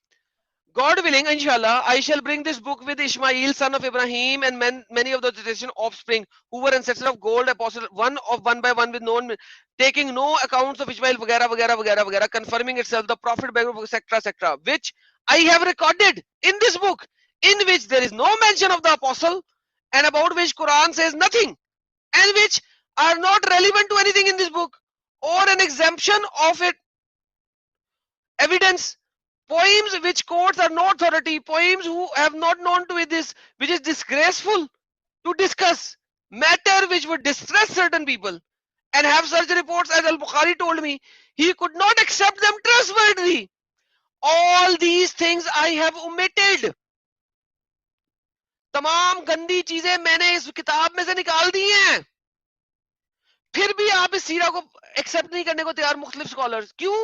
God willing, inshallah, I shall bring this book with Ishmael, son of Ibrahim, and many of the generation offspring who were ancestors of gold, apostle, one by one with known, taking no accounts of Ishmael, vagara, confirming itself, the prophet, etc., which I have recorded in this book, in which there is no mention of the apostle, and about which Quran says nothing, and which are not relevant to anything in this book, or an exemption of it, evidence. Poems which quotes are not authority, poems who have not known to this, which is disgraceful to discuss, matter which would distress certain people, and have such reports as Al-Bukhari told me, he could not accept them trustworthy. All these things I have omitted. تمام گندی چیزیں میں نے اس کتاب میں سے نکال دی ہیں. پھر بھی آپ اس سیرہ کو ایکسپٹ نہیں کرنے کو تیار مختلف سکالرز. کیوں؟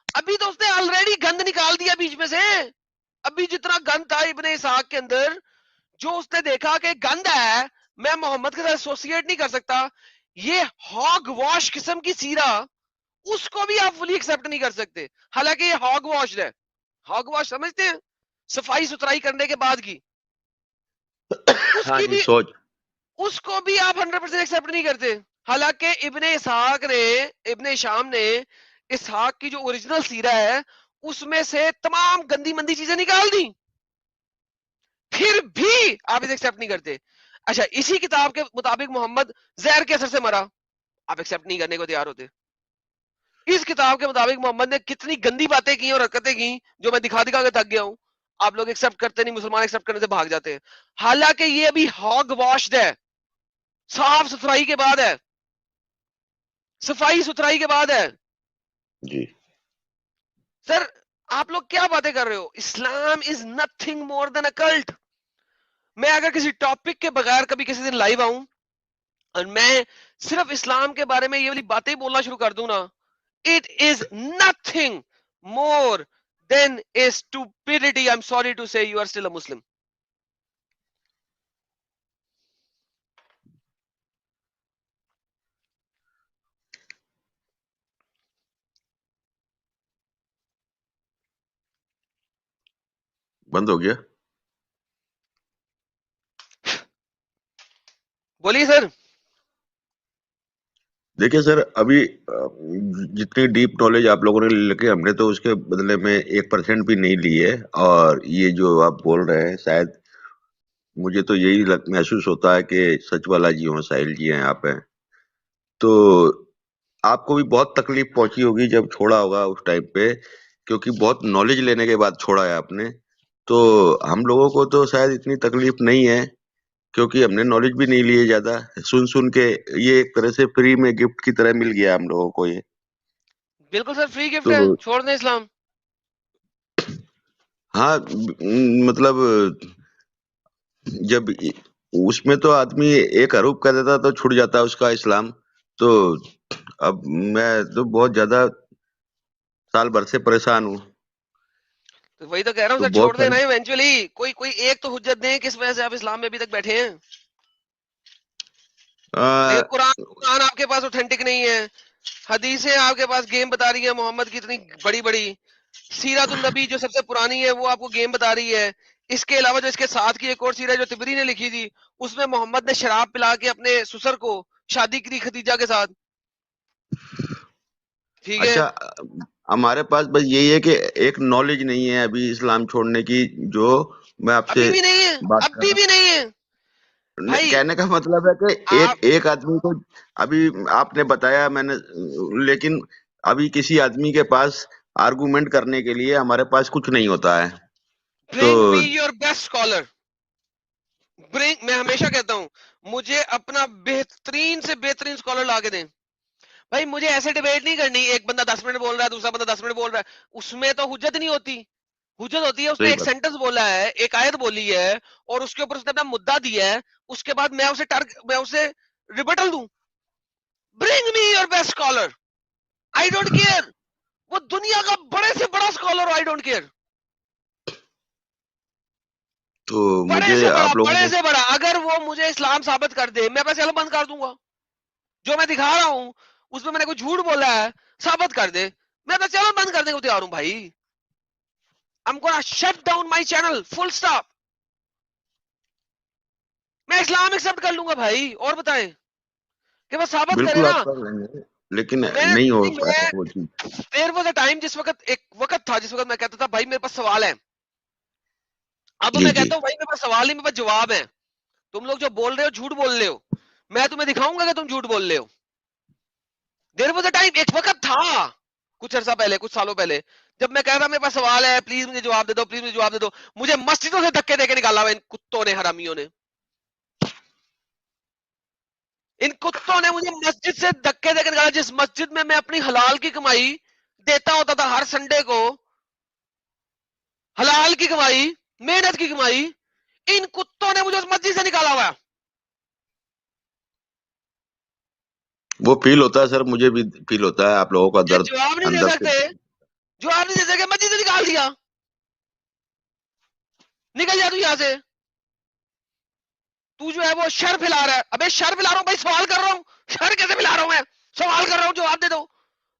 ابھی تو اس نے آلریڈی گند نکال دیا بیچ میں سے. ابھی جتنا گند تھا ابن اسحاق کے اندر، جو اس نے دیکھا کہ گند ہے، میں محمد کے ساتھ ایسوسیٹ نہیں کر سکتا، یہ ہاگ واش قسم کی سیرہ اس کو بھی آپ فلی ایکسپٹ نہیں کر سکتے، حالانکہ یہ ہاگ واشڈ ہے. ہاگ واش سمجھتے ہیں؟ صفائی ستھرائی کرنے کے بعد کی، اس ہاں کی جی بھی سوچ. اس کو بھی آپ 100% ایکسپٹ نہیں کرتے. حالانکہ ابن اسحاق نے، ابن شام نے اسحاق کی جو اوریجنل سیرہ ہے اس میں سے تمام گندی مندی چیزیں نکال دی، پھر بھی آپ اسے ایکسپٹ نہیں کرتے. اچھا اسی کتاب کے مطابق محمد زہر کے اثر سے مرا، آپ ایکسپٹ نہیں کرنے کو تیار ہوتے. اس کتاب کے مطابق محمد نے کتنی گندی باتیں کی اور حرکتیں کی جو میں دکھا دکھا کے تھک گیا ہوں، آپ لوگ ایکسپٹ کرتے نہیں، مسلمان ایکسپٹ کرنے سے بھاگ جاتے ہیں. حالانکہ یہ ابھی ہاگ واشڈ ہے، صاف ستھرائی کے بعد ہے، صفائی ستھرائی کے بعد ہے. جی سر آپ لوگ کیا باتیں کر رہے ہو؟ اسلام از نتھنگ مور دین اے کلٹ. میں اگر کسی ٹاپک کے بغیر کبھی کسی دن لائیو آؤں اور میں صرف اسلام کے بارے میں یہ والی باتیں بولنا شروع کر دوں نا، it is nothing more than a stupidity. I am sorry to say you are still a Muslim. بند ہو گیا. بولیے سر. دیکھیے سر ابھی جتنی ڈیپ نالج آپ لوگوں نے لے کے، ہم نے تو اس کے بدلے میں 1% بھی نہیں لی ہے. اور یہ جو آپ بول رہے ہیں شاید مجھے تو یہی محسوس ہوتا ہے کہ سچ والا جی ہوں، ساحل جی ہیں آپ ہیں، تو آپ کو بھی بہت تکلیف پہنچی ہوگی جب چھوڑا ہوگا اس ٹائم پہ، کیونکہ بہت نالج لینے کے بعد چھوڑا ہے آپ نے. تو ہم لوگوں کو تو شاید اتنی تکلیف نہیں ہے کیونکہ ہم نے نالج بھی نہیں لیے زیادہ، سن کے یہ ایک طرح سے فری میں گفٹ کی طرح مل گیا ہم لوگوں کو یہ. بالکل سر فری گفٹ تو ہے، چھوڑ دیں اسلام. ہاں مطلب جب اس میں تو آدمی ایک حروف کہہ دیتا تو چھوٹ جاتا اس کا اسلام. تو اب میں تو بہت زیادہ سال بھر سے پریشان ہوں. تو وہی تو کہہ رہا ہوں تو سر، بہت چھوڑ ساری دینا ایونچولی. کوئی ایک تو حجت دیں کس وجہ سے آپ اسلام میں ابھی تک بیٹھے ہیں. لیکن قرآن آپ کے پاس اوتھینٹک نہیں ہے، حدیثیں آپ کے پاس گیم بتا رہی ہیں محمد کی اتنی بڑی بڑی، سیرت النبی جو سب سے پرانی ہے وہ آپ کو گیم بتا رہی ہے. اس کے علاوہ جو اس کے ساتھ کی ایک اور سیرت جو تبری نے لکھی تھی اس میں محمد نے شراب پلا کے اپنے سسر کو شادی کی خدیجہ کے ساتھ. ٹھیک ہے، اچھا ہمارے پاس بس یہی ہے کہ ایک نالج نہیں ہے ابھی اسلام چھوڑنے کی، جو میں آپ سے ابھی بھی نہیں ہے، بات کر ابھی بھی نہیں ہے رہا ہوں. بھائی. کہنے کا مطلب ہے کہ آپ ایک آدمی کو ابھی آپ نے بتایا میں نے، لیکن ابھی کسی آدمی کے پاس آرگومنٹ کرنے کے لیے ہمارے پاس کچھ نہیں ہوتا ہے. تو برنگ می یور بیسٹ اسکالر. میں ہمیشہ کہتا ہوں مجھے اپنا بہترین سے بہترین اسکالر لا کے دیں. بھائی مجھے ایسے ڈیبیٹ نہیں کرنی، ایک بندہ 10 منٹ بول رہا ہے دوسرا بندہ 10 منٹ بول رہا ہے، اس میں تو حجت نہیں ہوتی. حجت ہوتی ہے اس نے صحیح ایک بات. سینٹنس بولا ہے، ایک آیت بولی ہے اور اس کے اوپر اس نے اپنا مدعا دیا ہے، اس کے بعد میں اسے ریبٹل دوں. Bring me your best scholar, I don't care. وہ دنیا کا بڑے سے بڑا اسکالر، آئی ڈونٹ کیئر. تو بڑے مجھے سے بڑا، آپ لوگوں بڑے کو سے بڑا، اگر وہ مجھے اسلام ثابت کر دے میں بس بند کر دوں گا. جو میں دکھا رہا ہوں اس میں نے کوئی جھوٹ بولا ہے ثابت کر دے، میں بس بند کرنے کو تیار ہوں بھائی. I'm gonna shut down my channel full stop. میں اسلام ایکسپٹ کر لوں گا بھائی، اور بتائیں کہ بس ثابت کرے بالکل نا. آپ کر لیں گے لیکن میں نہیں ہو پایا وہ چیز. دیر واز اے ٹائم جس وقت ایک وقت تھا جس وقت میں کہتا تھا بھائی میرے پاس سوال ہے. اب جی میں جی کہتا ہوں بھائی میرے پاس سوال نہیں، میرے پاس جواب ہے. تم لوگ جو بول رہے ہو جھوٹ بول رہے ہو، میں تمہیں دکھاؤں گا کہ تم جھوٹ بول رہے ہو. دیر واز اے ٹائم، ایک وقت تھا کچھ عرصہ پہلے، کچھ سالوں پہلے، جب میں کہتا میرے پاس سوال ہے پلیز مجھے جواب دے دو، پلیز مجھے جواب دے دو. مجھے مسجدوں سے دھکے دے کے نکالا ہوا ان کتوں نے، حرامیوں نے. ان کتوں نے مجھے مسجد سے دھکے دے کے نکالا، جس مسجد میں اپنی حلال کی کمائی دیتا ہوتا تھا ہر سنڈے کو، حلال کی کمائی، محنت کی کمائی. ان کتوں نے مجھے اس مسجد سے نکالا ہوا. وہ فیل ہوتا ہے سر، مجھے بھی فیل ہوتا ہے آپ لوگوں کا یہ درد جواب نہیں دے اندر سے. سکتے، جواب نہیں دے سکتے، مسجد سے نکال دیا. نکل جا تو یہاں سے. تو جو ہے وہ شر پھیلا رہا ہے. ابے شر پھیلا رہا ہوں بھائی، سوال کر رہا ہوں. شر کیسے پھیلا رہا ہوں میں؟ سوال کر رہا ہوں، جواب دے دو.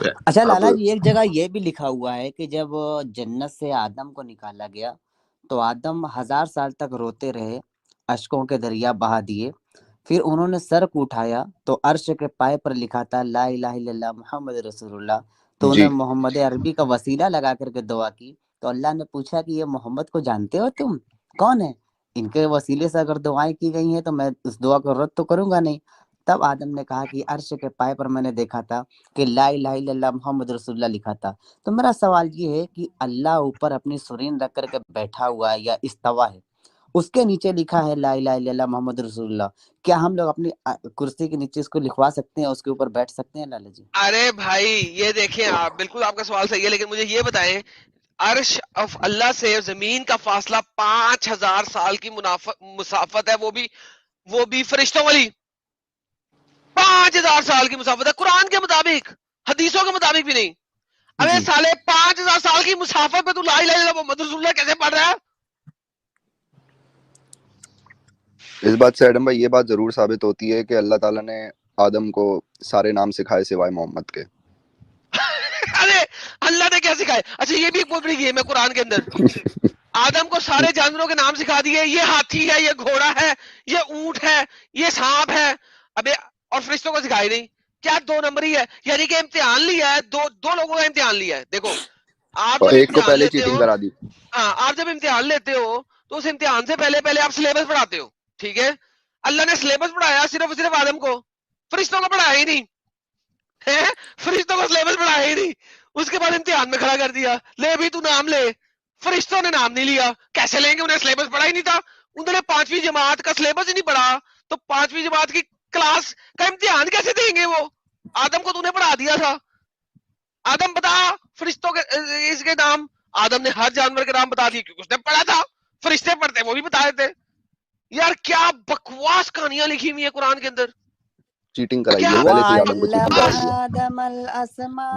اچھا اب لالا جی ایک جگہ یہ بھی لکھا ہوا ہے کہ جب جنت سے آدم کو نکالا گیا تو آدم 1000 سال تک روتے رہے، اشکوں کے دریا بہا دیے، پھر انہوں نے سر کو اٹھایا تو عرش کے پائے پر لکھا تھا لا الہ الا اللہ محمد رسول اللہ، تو جی انہیں محمد عربی کا وسیلہ لگا کر کے دعا کی، تو اللہ نے پوچھا کہ یہ محمد کو جانتے ہو تم کون ہے؟ ان کے وسیلے سے اگر دعائیں کی گئی ہیں تو میں اس دعا کو رد تو کروں گا نہیں۔ تب آدم نے کہا کہ عرش کے پائے پر میں نے دیکھا تھا کہ لا الہ الا اللہ محمد رسول اللہ لکھا تھا۔ تو میرا سوال یہ ہے کہ اللہ اوپر اپنی سرین رکھ کر کے بیٹھا ہوا ہے یا استوا ہے، اس کے نیچے لکھا ہے لا الہ الا اللہ محمد رسول اللہ، کیا ہم لوگ اپنی کرسی کے نیچے اس کو لکھوا سکتے ہیں، اس کے اوپر بیٹھ سکتے ہیں لالا جی؟ ارے بھائی یہ دیکھیں آپ، بالکل آپ کا سوال صحیح ہے، لیکن مجھے یہ بتائیں عرش آف اللہ سے زمین کا فاصلہ 5000 سال کی مسافت ہے، وہ بھی فرشتوں والی 5000 سال کی مسافت ہے قرآن کے مطابق، حدیثوں کے مطابق بھی نہیں۔ ابے جی سالے 5000 سال کی مسافت پہ تو لا الہ الا اللہ محمد رسول اللہ کیسے پڑھ رہا ہے؟ اس بات سے ایڈم بھائی یہ بات ضرور ثابت ہوتی ہے کہ اللہ تعالیٰ نے آدم کو سارے نام سکھائے سوائے محمد کے۔ ارے اللہ نے کیا سکھائے؟ اچھا یہ بھی ایک بہت بڑی گیم ہے قرآن کے اندر، آدم کو سارے جانوروں کے نام سکھا دیے، یہ ہاتھی ہے، یہ گھوڑا ہے، یہ اونٹ ہے، یہ سانپ ہے، ابے اور فرشتوں کو سکھائی نہیں، کیا 2 نمبری ہے؟ یعنی کہ امتحان لیا ہے، دو لوگوں کا امتحان لیا ہے۔ دیکھو آپ اور جب ایک کو امتحان پہلے لیتے چیٹنگ ہو، کرا دی۔ ہاں آپ جب امتحان لیتے ہو تو اس امتحان سے پہلے آپ سلیبس پڑھاتے ہو، ٹھیک ہے؟ اللہ نے سلیبس پڑھایا صرف آدم کو، فرشتوں کو پڑھایا ہی نہیں، فرشتوں کو سلیبس پڑھایا ہی نہیں، اس کے بعد امتحان میں کھڑا کر دیا، لے بھی تو نام لے۔ فرشتوں نے نام نہیں لیا، کیسے لیں گے؟ انہیں سلیبس پڑھا ہی نہیں تھا، انہوں نے 5ویں جماعت کا سلیبس ہی نہیں پڑھا، تو 5ویں جماعت کی کلاس کا امتحان کیسے دیں گے وہ؟ آدم کو تو نے پڑھا دیا تھا، آدم بتا فرشتوں کے اس کے نام، آدم نے ہر جانور کے نام بتا دیے کیونکہ اس نے پڑھا تھا، فرشتے پڑھتے وہ بھی بتا دیتے۔ یار کیا بکواس کہانیاں لکھی ہوئی ہیں قرآن کے اندر، چیٹنگ کرائی کیا ہے، پہلے سے آدم کو چیٹنگ وَعَلَّمَ کرائی ہے۔ آدَمَ الْأَسْمَاءَ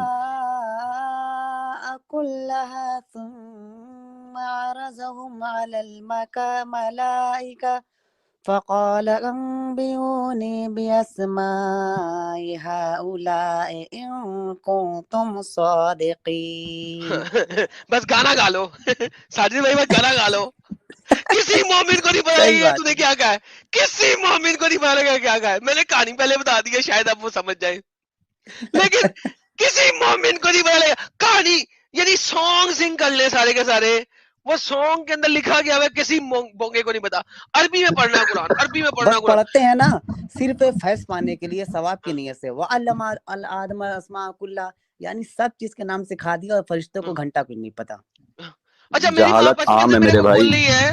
كُلَّهَا ثُمَّ عَرَضَهُمْ عَلَى الْمَلَائِكَةِ فَقَالَ أَنبِئُونِي بِأَسْمَاءِ هَؤُلَاءِ إِن كُنتُمْ صَادِقِينَ۔ بس گانا گا لو ساجد بھائی، بس گانا گا لو، کسی مومن کو نہیں پتا صحیح یہ بات تو نے ہے۔ کیا کہا ہے، کسی مومن کو نہیں پتا کیا کہا ہے۔ میں نے کہانی پہلے بتا دی ہے، شاید اب وہ سمجھ جائے، لیکن کسی مومن کو نہیں پتا کہانی، یعنی سانگ سنگ کر لے سارے کے سارے، وہ سانگ کے اندر لکھا گیا ہے، کسی بونگے کو نہیں پتا۔ عربی میں پڑھنا ہے قرآن، عربی میں پڑھنا بس قرآن۔ پڑھتے ہیں نا صرف فیض پانے کے لیے، ثواب کی نیت سے۔ وَعَلَّمَ آدَمَ الْأَسْمَاءَ كُلَّهَا، یعنی سب چیز کے نام سکھا دیا، اور فرشتوں کو گھنٹہ کچھ نہیں پتا۔ اچھا میری ماں جہالت بچپن عام سے ہے میرے میرے کو بھائی۔ بول رہی ہے،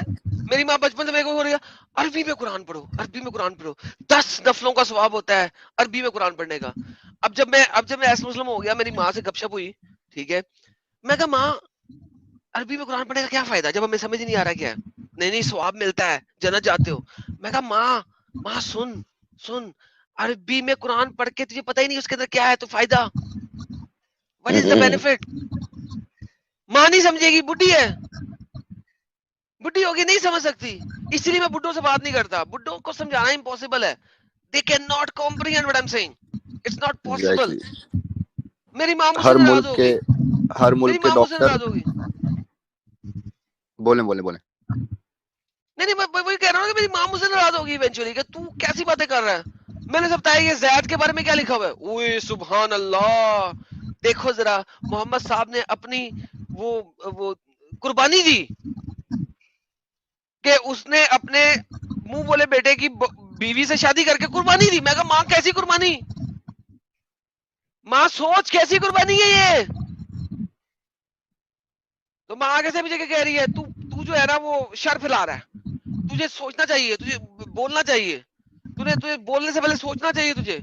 میری ماں بچپن سے میرے کو بول رہی ہے عربی میں قرآن پڑھو، عربی میں قرآن پڑھو، 10 نفلوں کا ثواب ہوتا ہے عربی میں قرآن پڑھنے کا۔ اب جب میں ایسا مسلم ہو گیا، میری ماں سے گپ شپ ہوئی، ٹھیک ہے، میں کہا ماں عربی میں قرآن پڑھنے کا کیا فائدہ جب ہمیں سمجھ نہیں آ رہا کیا ہے؟ نہیں ثواب ملتا ہے، جنت جاتے ہو۔ میں کہا ماں سن عربی میں قرآن پڑھ کے تجھے پتہ ہی نہیں اس کے اندر کیا ہے تو فائدہ، واٹ از دا بینیفٹ؟ ماں نہیں سمجھے گی، بڈھی ہے، بڈھی ہوگی نہیں سمجھ سکتی، اسی لیے میں بڈھوں سے بات نہیں کرتا، بڈھوں کو سمجھانا امپوسیبل ہے، they cannot comprehend what I'm saying, it's not possible۔ Exactly. میری ماں مجھ سے ہر ناراض ملک ہوگی، میری کے ماں مجھ سے ڈاکٹر، ناراض ہوگی۔ بولیں۔ نہیں میں وہی کہہ رہا ہوں کہ میری ماں مجھ سے ناراض ہوگی ایونچولی، کہ تو کیسی باتیں کر رہا ہے۔ میں نے سب بتایا یہ زید کے بارے میں کیا لکھا ہوا ہے، اوئے سبحان اللہ، دیکھو ذرا محمد صاحب نے اپنی وہ قربانی دی کہ اس نے اپنے منہ بولے بیٹے کی بیوی سے شادی کر کے قربانی دی۔ میں کہا ماں کیسی قربانی، ماں سوچ کیسی قربانی ہے یہ؟ تو ماں آگے سے مجھے کہہ رہی ہے تو جو ہے نا وہ شر پھیلا رہا ہے، تجھے سوچنا چاہیے، تجھے بولنا چاہیے، تجھے بولنے سے پہلے سوچنا چاہیے تجھے۔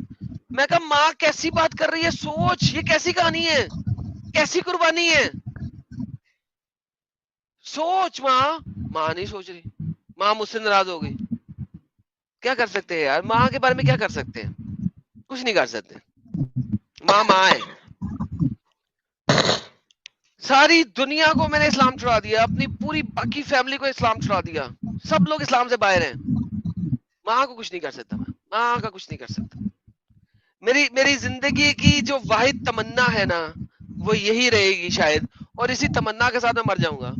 میں کہا ماں کیسی بات کر رہی ہے، سوچ یہ کیسی کہانی ہے، کیسی قربانی ہے، سوچ۔ ماں نہیں سوچ رہی، ماں مجھ سے ناراض ہو گئی۔ کیا کر سکتے ہیں یار، ماں کے بارے میں کیا کر سکتے ہیں؟ کچھ نہیں کر سکتے، ماں ہے۔ ساری دنیا کو میں نے اسلام چھڑا دیا، اپنی پوری باقی فیملی کو اسلام چھڑا دیا، سب لوگ اسلام سے باہر ہیں، ماں کو کچھ نہیں کر سکتا، میں ماں کا کچھ نہیں کر سکتا۔ میری زندگی کی جو واحد تمنا ہے نا وہ یہی رہے گی شاید, اور اسی تمنا کے ساتھ میں مر جاؤں گا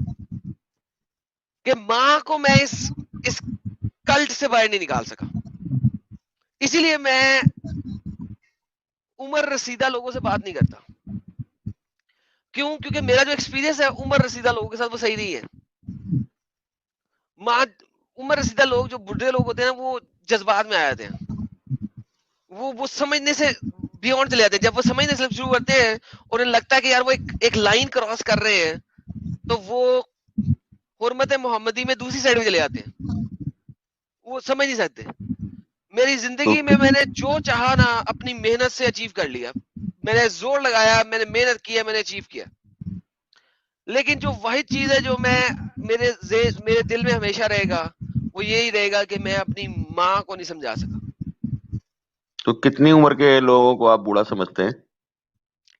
کہ ماں کو میں اس کلٹ سے باہر نہیں نکال سکا. اسی لیے میں عمر رسیدہ لوگوں سے بات نہیں کرتا. کیوں؟ کیونکہ میرا جو ایکسپیرینس ہے عمر رسیدہ لوگوں کے ساتھ وہ صحیح نہیں ہے. ماں عمر رسیدہ لوگ جو بڈھے لوگ ہوتے ہیں وہ جذبات میں آ جاتے ہیں, وہ سمجھنے سے بیونڈ چلے جاتے ہیں. جب وہ سمجھنے سے شروع کرتے ہیں اور انہیں لگتا ہے کہ یار وہ ایک لائن کراس کر رہے ہیں تو وہ حرمت محمدی میں دوسری سائڈ میں چلے جاتے ہیں, وہ سمجھ نہیں سکتے. میری زندگی میں میں نے جو چاہا نا اپنی محنت سے اچیو کر لیا, میں نے زور لگایا, میں نے محنت کیا, میں نے اچیو کیا. لیکن جو واحد چیز ہے جو میرے دل میں ہمیشہ رہے گا وہ یہی رہے گا کہ میں اپنی ماں کو نہیں سمجھا سکا. تو کتنی عمر کے لوگوں کو آپ بوڑھا سمجھتے ہیں؟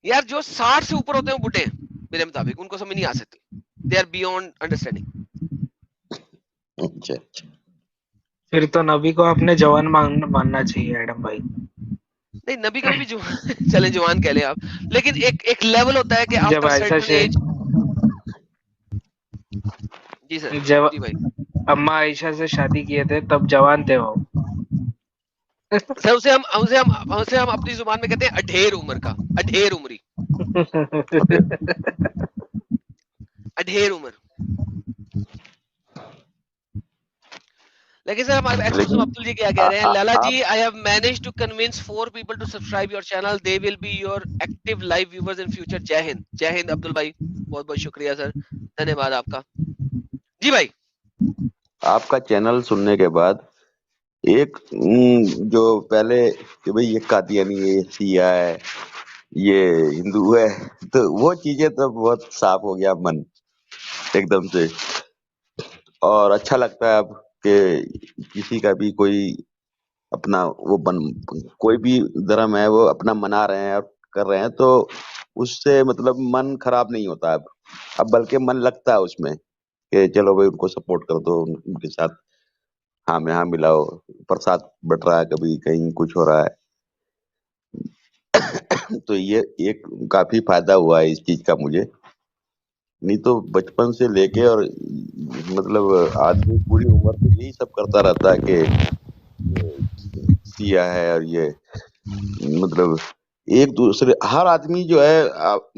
یار جو 60 سے اوپر ہوتے ہیں وہ بڈھے ہیں میرے مطابق, ان کو سمجھ نہیں آ سکتی. They are beyond understanding. اچھا اچھا. پھر تو نبی کو آپ نے جوان ماننا چاہیے ایڈم بھائی. نہیں, نبی کبھی بھی جوان چلے جوان کہہ لیں آپ, لیکن ایک لیول ہوتا ہے کہ جب آفٹر عائشہ سرٹن سے ایج. جی سر, جب جی بھائی. اما عائشہ سے شادی کیے تھے تب جوان تھے وہ. سر اسے ہم اپنی زبان میں کہتے ہیں اڈھیر عمر کا, اڈھیر عمری, اڈھیر عمر. لیکن سر ہمارے ایکس مسلم عبدل جی کیا کہہ رہے ہیں, Lala ji I have manage to convince 4 people to subscribe your channel. They will be your active live viewers in future. جے ہند. جے ہند عبدل بھائی, بہت بہت شکریہ سر, دھنیہ واد آپ کا. جی بھائی. آپ کا چینل سننے کے بعد ایک جو پہلے کہ بھئی یہ قادیانی ہے, یہ شیعہ ہے, یہ ہندو ہے, تو وہ چیزیں تو بہت صاف ہو گیا من ایک دم سے. اور اچھا لگتا ہے اب کہ کسی کا بھی کوئی اپنا وہ کوئی بھی دھرم ہے وہ اپنا منا رہے ہیں اور کر رہے ہیں تو اس سے مطلب من خراب نہیں ہوتا اب بلکہ من لگتا ہے اس میں کہ چلو بھائی ان کو سپورٹ کر دو, ان کے ساتھ ہاں میں ہاں ملاؤ, پرساد بٹ رہا ہے, کبھی کہیں کچھ ہو رہا ہے. تو یہ ایک کافی فائدہ ہوا ہے اس چیز کا مجھے. نہیں تو بچپن سے لے کے اور مطلب آدمی پوری عمر تو یہی سب کرتا رہتا ہے کہ سیاہ ہے, اور یہ مطلب ایک دوسرے ہر آدمی جو ہے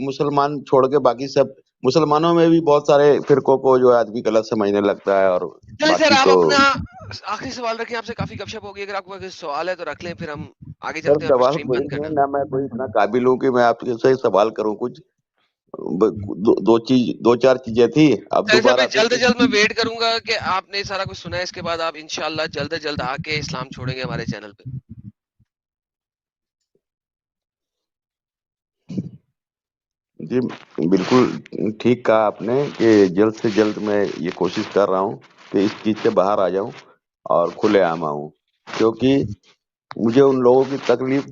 مسلمان چھوڑ کے باقی سب مسلمانوں میں بھی بہت سارے فرقوں کو جو ہے آدمی غلط سمجھنے لگتا ہے. اور چلیں سر باقی آپ تو اپنا آخری سوال رکھیں, آپ سے کافی گپ شپ ہوگی, اگر آپ کو کوئی سوال ہے تو رکھ لیں, پھر ہم آگے سر چلتے ہیں اور پھر سوال اسٹریم کوئی بند نہیں ہے, کرنا. نہ میں کوئی اتنا قابل ہوں کہ میں آپ سے سوال کروں. کچھ دو چار چیزیں تھی, اب چلیں سر دوبارہ جلد پھر از جلد میں ویٹ کروں گا کہ آپ نے سارا کچھ سنا ہے, اس کے بعد آپ انشاءاللہ جلد از جلد آ کے اسلام چھوڑیں گے ہمارے چینل پہ. جی بالکل ٹھیک کہا آپ نے کہ جلد سے جلد میں یہ کوشش کر رہا ہوں کہ اس چیز سے باہر آ جاؤں اور کھلے عام آؤں, کیونکہ مجھے ان لوگوں کی تکلیف,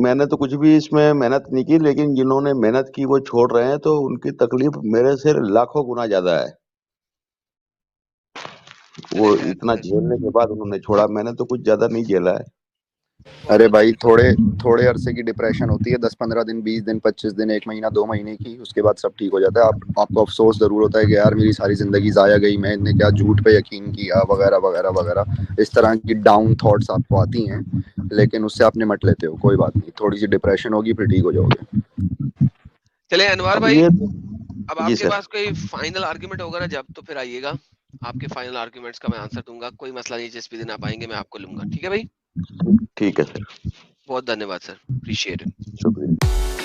میں نے تو کچھ بھی اس میں محنت نہیں کی, لیکن جنہوں نے محنت کی وہ چھوڑ رہے ہیں تو ان کی تکلیف میرے سے لاکھوں گنا زیادہ ہے. وہ اتنا جھیلنے کے بعد انہوں نے چھوڑا, میں نے تو کچھ زیادہ نہیں جھیلا ہے. ارے بھائی تھوڑے عرصے کی ڈپریشن ہوتی ہے, 10-15 دن, 20 دن, 25 دن, 1 مہینہ, 2 مہینے کی, اس کے بعد سب ٹھیک ہو جاتا ہے. آپ کو افسوس ضرور ہوتا ہے کہ یار میری ساری زندگی ضائع گئی, میں نے کیا جھوٹ پہ یقین کیا وغیرہ وغیرہ وغیرہ. اس طرح کی ڈاؤن تھاٹس آپ کو آتی ہیں, لیکن اس سے آپ نمٹ لیتے ہو, کوئی بات نہیں, تھوڑی سی ڈپریشن ہوگی پھر ٹھیک ہو جاؤ گے. چلیں انوار اب بھائی, یہ اب جی آپ کے سر, پاس کوئی فائنل آرگیومنٹ ہوگا نا جب, تو پھر آئیے گا, آپ کے فائنل آرگیومنٹس کا میں آنسر دوں گا, کوئی مسئلہ نہیں, جس بھی دن آپ آئیں گے میں آپ کو لوں گا. ٹھیک ہے بھائی, ٹھیک ہے سر, بہت دھنیہ واد سر, اپریشیٹ اٹ. شکریہ.